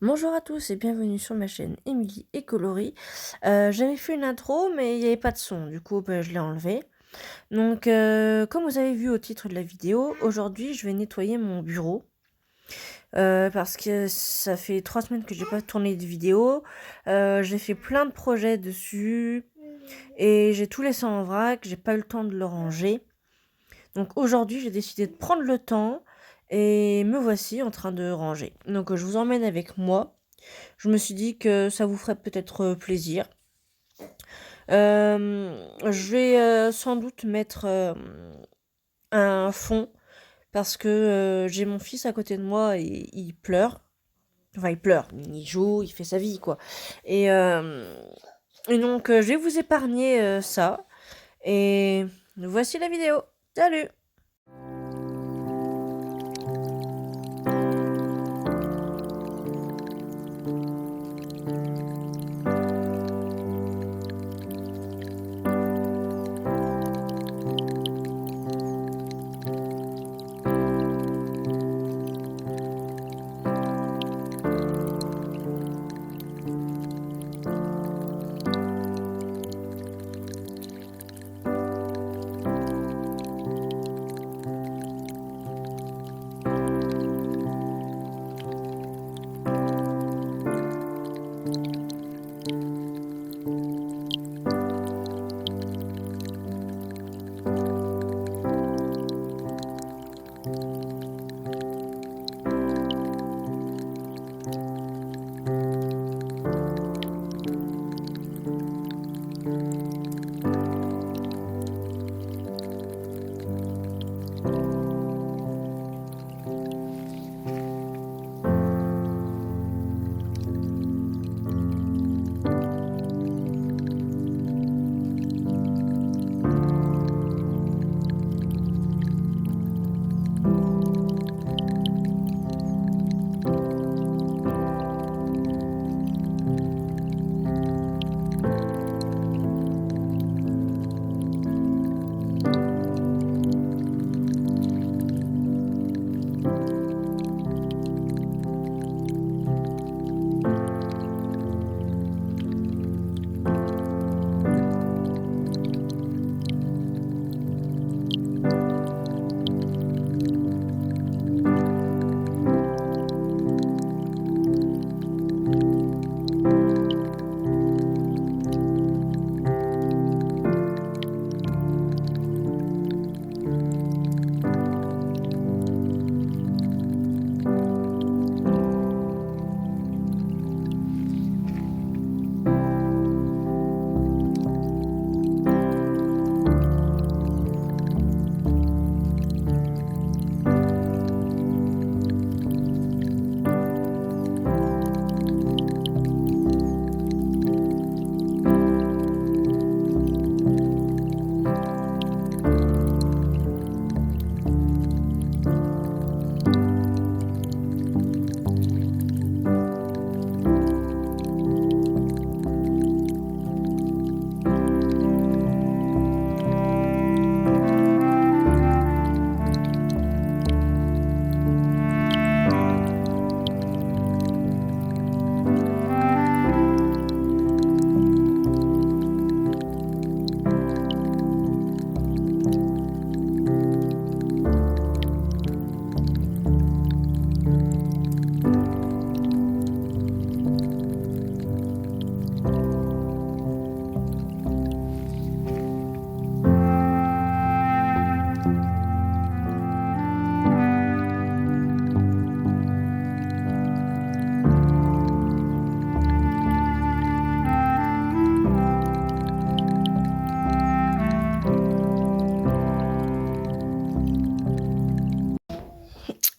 Bonjour à tous et bienvenue sur ma chaîne Émilie et Coloris. J'avais fait une intro mais il n'y avait pas de son, du coup je l'ai enlevé. Donc comme vous avez vu au titre de la vidéo, aujourd'hui je vais nettoyer mon bureau. Parce que ça fait 3 semaines que j'ai pas tourné de vidéo. J'ai fait plein de projets dessus et j'ai tout laissé en vrac, j'ai pas eu le temps de le ranger. Donc aujourd'hui j'ai décidé de prendre le temps et me voici en train de ranger. Donc je vous emmène avec moi. Je me suis dit que ça vous ferait peut-être plaisir. Je vais sans doute mettre un fond parce que j'ai mon fils à côté de moi et il pleure. Enfin, il pleure, il joue, il fait sa vie, quoi. Et, euh, et donc, je vais vous épargner ça. Et voici la vidéo. Salut!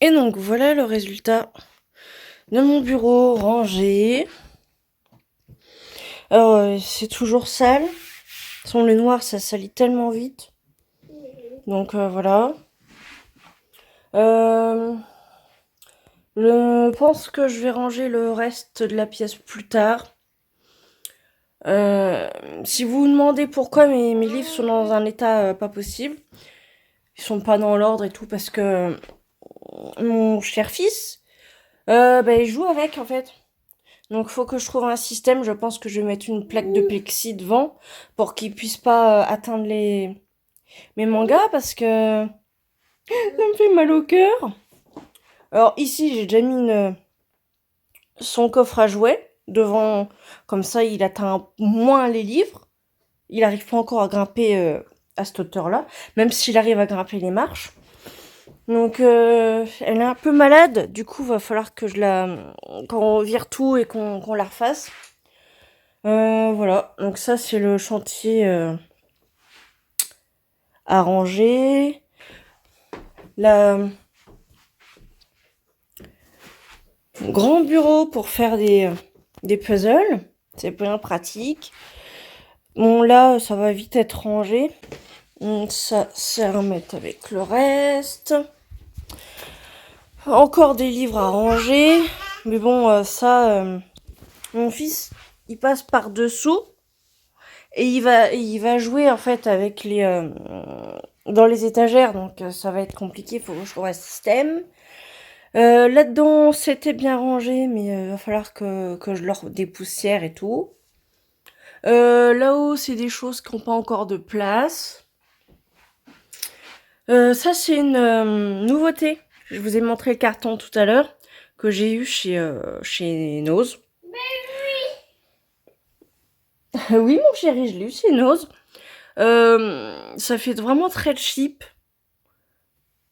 Et donc voilà le résultat de mon bureau rangé. Alors c'est toujours sale. De toute façon, le noir ça salit tellement vite. Donc voilà. Je pense que je vais ranger le reste de la pièce plus tard. Si vous vous demandez pourquoi mes livres sont dans un état pas possible, ils sont pas dans l'ordre et tout parce que mon cher fils, il joue avec en fait. Donc faut que je trouve un système. Je pense que je vais mettre une plaque de plexi devant pour qu'il puisse pas atteindre mes mangas parce que ça me fait mal au cœur. Alors ici j'ai déjà mis son coffre à jouets devant, comme ça il atteint moins les livres. Il arrive pas encore à grimper à cette hauteur-là, même s'il arrive à grimper les marches. Donc elle est un peu malade, du coup va falloir que qu'on vire tout et qu'on la refasse. Voilà, donc ça c'est le chantier à ranger. Grand bureau pour faire des puzzles, c'est bien pratique. Bon là ça va vite être rangé. Donc ça c'est à remettre avec le reste. Encore des livres à ranger. Mais bon mon fils il passe par dessous et il va jouer en fait avec dans les étagères, donc ça va être compliqué, faut que je trouve un système. Là-dedans c'était bien rangé, mais il va falloir que je leur dépoussière et tout. Là-haut c'est des choses qui n'ont pas encore de place. Ça c'est une nouveauté. Je vous ai montré le carton tout à l'heure que j'ai eu chez Nose. Oui mon chéri, je l'ai eu chez Nose. Ça fait vraiment très cheap.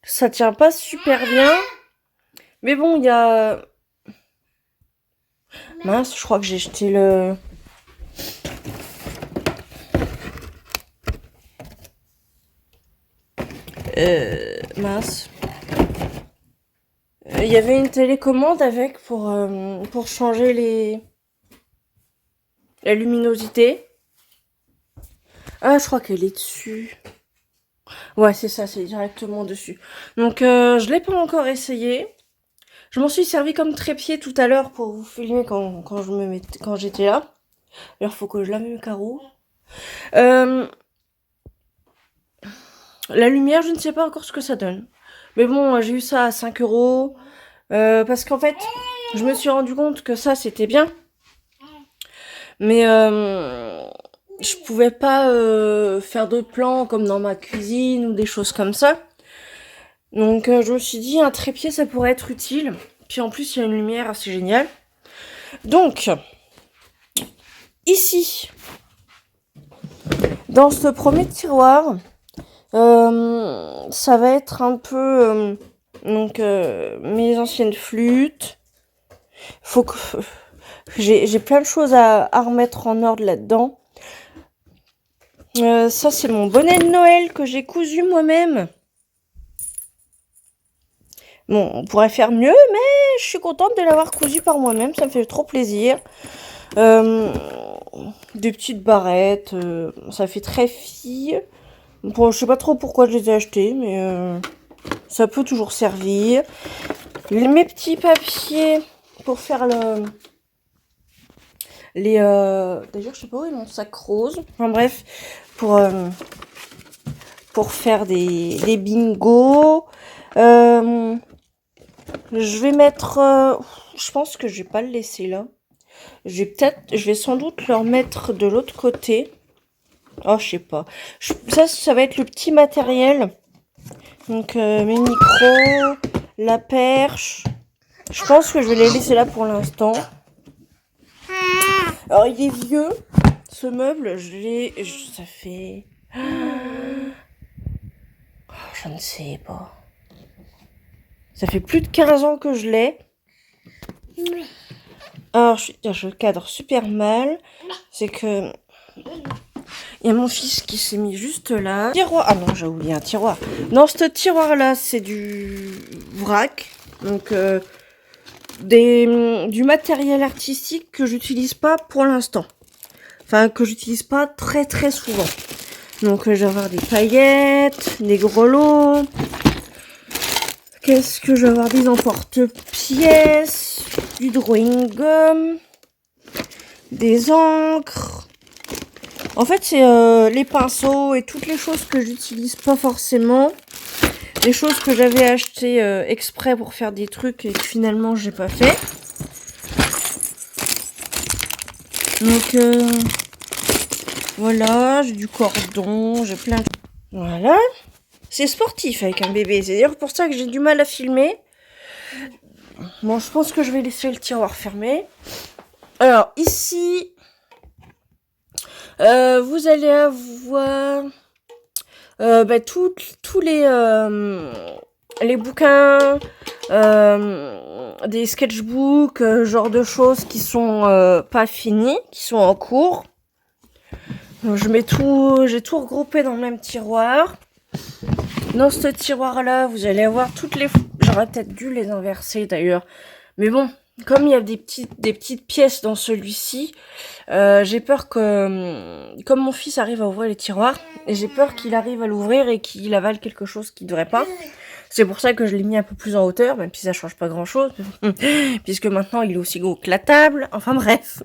Ça tient pas super bien. Mais bon, il y a... Mince, je crois que j'ai jeté le... Mince. Il y avait une télécommande avec pour changer la luminosité. Ah, je crois qu'elle est dessus. Ouais, c'est ça, c'est directement dessus. Donc, je l'ai pas encore essayé. Je m'en suis servi comme trépied tout à l'heure pour vous filmer quand j'étais là. Alors, faut que je lave mes carreaux. La lumière, je ne sais pas encore ce que ça donne. Mais bon, j'ai eu ça à 5 €. Parce qu'en fait, je me suis rendu compte que ça, c'était bien. Mais je pouvais pas faire d'autres plans comme dans ma cuisine ou des choses comme ça. Donc je me suis dit, un trépied, ça pourrait être utile. Puis en plus, il y a une lumière assez géniale. Donc, ici, dans ce premier tiroir, ça va être un peu mes anciennes flûtes. Faut que j'ai plein de choses à remettre en ordre là-dedans. Ça c'est mon bonnet de Noël que j'ai cousu moi-même. Bon, on pourrait faire mieux, mais je suis contente de l'avoir cousu par moi-même, ça me fait trop plaisir. Des petites barrettes, ça fait très fille. Bon, je sais pas trop pourquoi je les ai achetées, mais ça peut toujours servir. Mes petits papiers pour faire d'ailleurs je sais pas où est mon sac rose. Enfin bref, pour faire des bingos. Je vais mettre... je pense que je vais pas le laisser là. Je vais sans doute le remettre de l'autre côté. Oh, je sais pas. Ça va être le petit matériel. Donc, mes micros, la perche. Je pense que je vais les laisser là pour l'instant. Alors, il est vieux, ce meuble. Ça fait... Oh, je ne sais pas. Ça fait plus de 15 ans que je l'ai. Oui. Alors, je cadre super mal. C'est que... Il y a mon fils qui s'est mis juste là. Tiroir. Ah non, j'ai oublié un tiroir. Non, ce tiroir-là, c'est du vrac. Donc, du matériel artistique que j'utilise pas pour l'instant. Enfin, que j'utilise pas très très souvent. Donc, je vais avoir des paillettes, des grelots. Qu'est-ce que je vais avoir? Des emporte-pièces, du drawing gum, des encres. En fait, c'est les pinceaux et toutes les choses que j'utilise pas forcément. Des choses que j'avais achetées exprès pour faire des trucs et que finalement j'ai pas fait. Donc voilà, j'ai du cordon, j'ai plein de... Voilà. C'est sportif avec un bébé. C'est d'ailleurs pour ça que j'ai du mal à filmer. Bon, je pense que je vais laisser le tiroir fermé. Alors, ici, vous allez avoir tous les bouquins, des sketchbooks, genre de choses qui sont pas finies, qui sont en cours. Donc, j'ai tout regroupé dans le même tiroir. Dans ce tiroir-là, vous allez avoir toutes les... J'aurais peut-être dû les inverser d'ailleurs. Mais bon, comme il y a des petites pièces dans celui-ci, j'ai peur que... Comme mon fils arrive à ouvrir les tiroirs, et j'ai peur qu'il arrive à l'ouvrir et qu'il avale quelque chose qu'il ne devrait pas. C'est pour ça que je l'ai mis un peu plus en hauteur, même si ça change pas grand-chose. Puisque maintenant, il est aussi gros que la table. Enfin bref.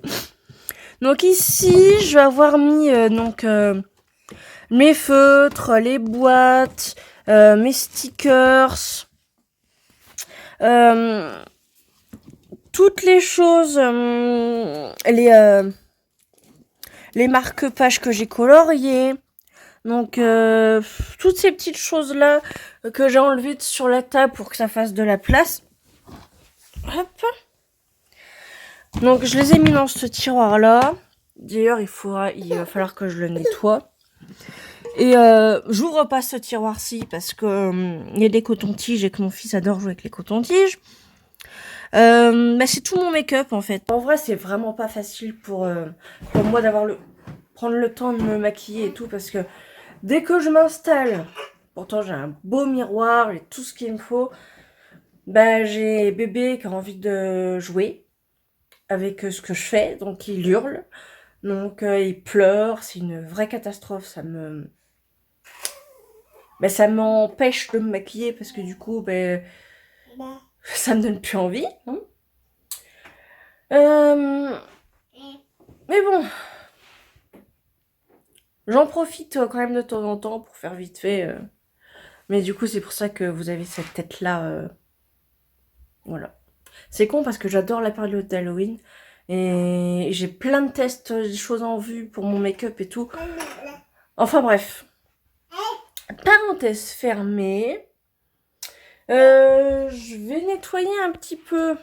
Donc ici, je vais avoir mis mes feutres, les boîtes... mes stickers, toutes les choses, les marque-pages que j'ai coloriées. Donc, toutes ces petites choses-là que j'ai enlevées sur la table pour que ça fasse de la place. Hop. Donc, je les ai mis dans ce tiroir-là. D'ailleurs, il va falloir que je le nettoie. Et j'ouvre pas ce tiroir-ci parce que il y a des cotons-tiges et que mon fils adore jouer avec les cotons-tiges. C'est tout mon make-up en fait. En vrai, c'est vraiment pas facile pour moi prendre le temps de me maquiller et tout parce que dès que je m'installe, pourtant j'ai un beau miroir et tout ce qu'il me faut, j'ai bébé qui a envie de jouer avec ce que je fais, donc il hurle, donc il pleure, c'est une vraie catastrophe, ça m'empêche de me maquiller parce que du coup, ça me donne plus envie. Hein. Mais bon, j'en profite quand même de temps en temps pour faire vite fait. Mais du coup, c'est pour ça que vous avez cette tête-là. Voilà. C'est con parce que j'adore la période d'Halloween. Et j'ai plein de tests, des choses en vue pour mon make-up et tout. Enfin bref. Parenthèse fermée. Je vais nettoyer un petit peu.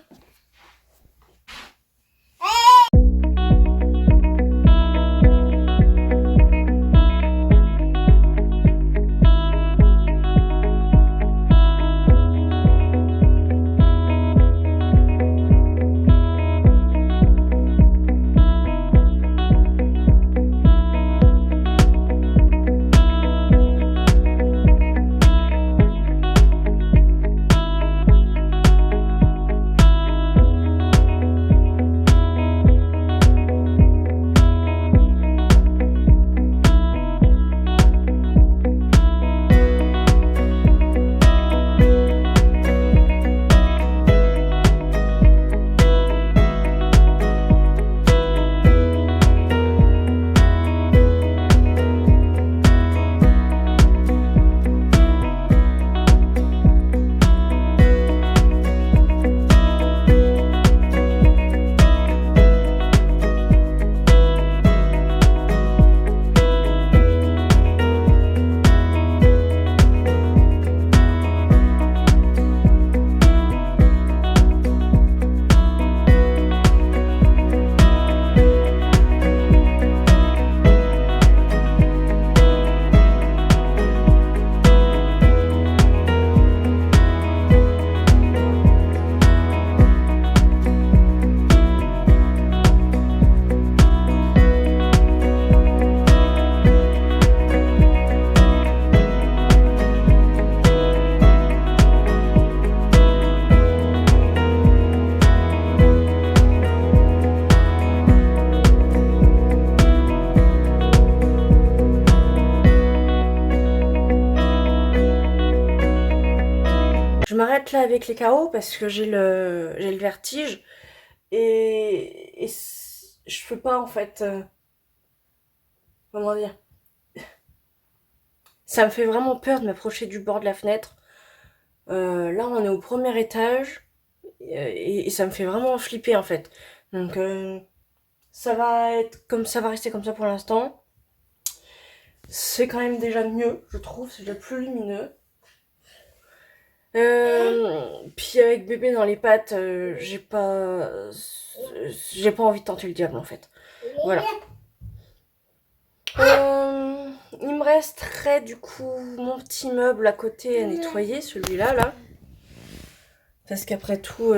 Je m'arrête là avec les carreaux parce que j'ai le vertige et je peux pas en fait, comment dire, ça me fait vraiment peur de m'approcher du bord de la fenêtre. Là on est au premier étage et ça me fait vraiment flipper en fait. Donc ça va être comme ça va rester comme ça pour l'instant. C'est quand même déjà mieux, je trouve, c'est déjà plus lumineux. Puis avec bébé dans les pattes, j'ai pas envie de tenter le diable en fait. Voilà. Il me resterait du coup mon petit meuble à côté à nettoyer, celui-là là. Parce qu'après tout,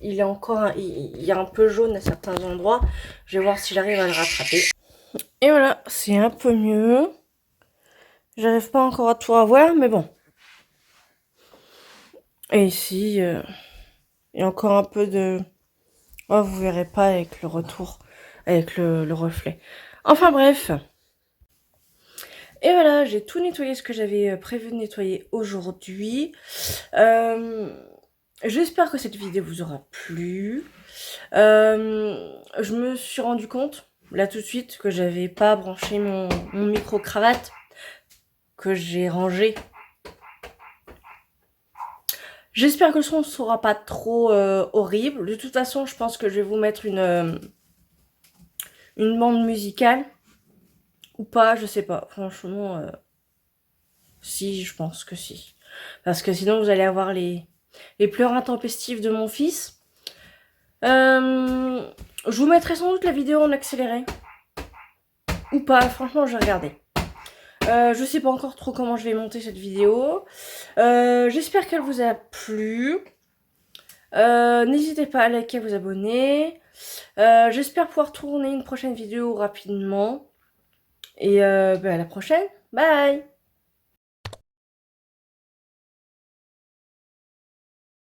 il est encore il est un peu jaune à certains endroits. Je vais voir si j'arrive à le rattraper. Et voilà, c'est un peu mieux. J'arrive pas encore à tout avoir, mais bon. Et ici, il y a encore un peu de... Oh, vous verrez pas avec le retour, avec le reflet. Enfin bref. Et voilà, j'ai tout nettoyé ce que j'avais prévu de nettoyer aujourd'hui. J'espère que cette vidéo vous aura plu. Je me suis rendu compte, là tout de suite, que j'avais pas branché mon micro-cravate, que j'ai rangé. J'espère que le son ne sera pas trop horrible. De toute façon, je pense que je vais vous mettre une bande musicale. Ou pas, je sais pas. Franchement, si, je pense que si. Parce que sinon, vous allez avoir les pleurs intempestives de mon fils. Je vous mettrai sans doute la vidéo en accéléré. Ou pas, franchement, je vais regarder. Je sais pas encore trop comment je vais monter cette vidéo. J'espère qu'elle vous a plu. N'hésitez pas à liker, à vous abonner. J'espère pouvoir tourner une prochaine vidéo rapidement. Et à la prochaine. Bye!